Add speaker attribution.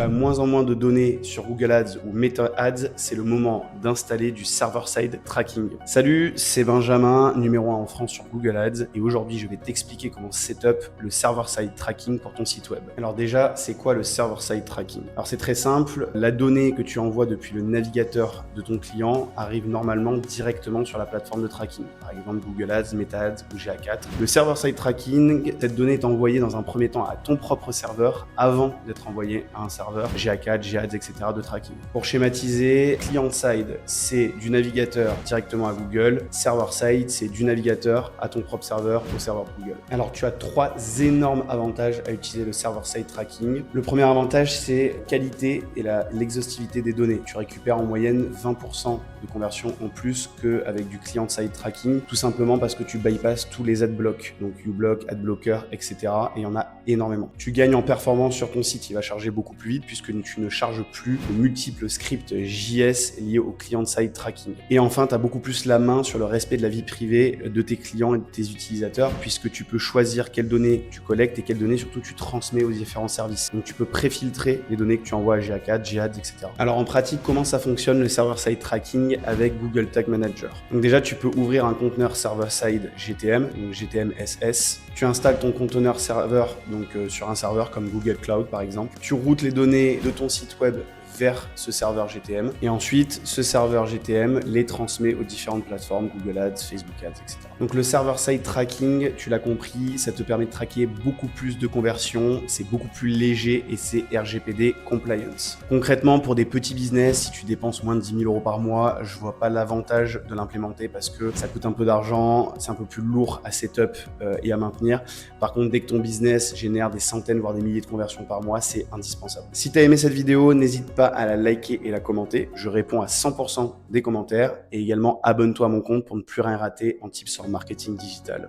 Speaker 1: tu as moins en moins de données sur Google Ads ou Meta Ads, c'est le moment d'installer du server-side tracking. Salut, c'est Benjamin, numéro 1 en France sur Google Ads, et aujourd'hui je vais t'expliquer comment setup le server-side tracking pour ton site web. Alors déjà, c'est quoi le server-side tracking? Alors c'est très simple, la donnée que tu envoies depuis le navigateur de ton client arrive normalement directement sur la plateforme de tracking, par exemple Google Ads, Meta Ads ou GA4. Le server-side tracking, cette donnée est envoyée dans un premier temps à ton propre serveur avant d'être envoyée à un serveur GA4, GAds, etc. de tracking. Pour schématiser, client-side, c'est du navigateur directement à Google. Server-side, c'est du navigateur à ton propre serveur au serveur Google. Alors, tu as 3 énormes avantages à utiliser le server-side tracking. Le premier avantage, c'est qualité et l'exhaustivité des données. Tu récupères en moyenne 20% de conversion en plus qu'avec du client-side tracking, tout simplement parce que tu bypasses tous les adblocks, donc uBlock, AdBlocker, etc. Et il y en a énormément. Tu gagnes en performance sur ton site, il va charger beaucoup plus vite puisque tu ne charges plus de multiples scripts JS liés au client-side tracking. Et enfin, tu as beaucoup plus la main sur le respect de la vie privée de tes clients et de tes utilisateurs puisque tu peux choisir quelles données tu collectes et quelles données surtout tu transmets aux différents services. Donc tu peux préfiltrer les données que tu envoies à GA4, GAds, etc. Alors en pratique, comment ça fonctionne le server-side tracking avec Google Tag Manager? Donc déjà, tu peux ouvrir un conteneur server-side GTM, donc GTM SS. Tu installes ton conteneur serveur donc sur un serveur comme Google Cloud par exemple. Tu routes les données de ton site web vers ce serveur GTM et ensuite ce serveur GTM les transmet aux différentes plateformes Google Ads, Facebook Ads, etc. Donc le server-side tracking, tu l'as compris, ça te permet de traquer beaucoup plus de conversions, c'est beaucoup plus léger et c'est RGPD compliance. Concrètement, pour des petits business, si tu dépenses moins de 10 000 € par mois, je vois pas l'avantage de l'implémenter parce que ça coûte un peu d'argent, c'est un peu plus lourd à setup et à maintenir. Par contre, dès que ton business génère des centaines voire des milliers de conversions par mois, c'est indispensable. Si tu as aimé cette vidéo, n'hésite pas à la liker et la commenter. Je réponds à 100% des commentaires et également abonne-toi à mon compte pour ne plus rien rater en tips sur le marketing digital.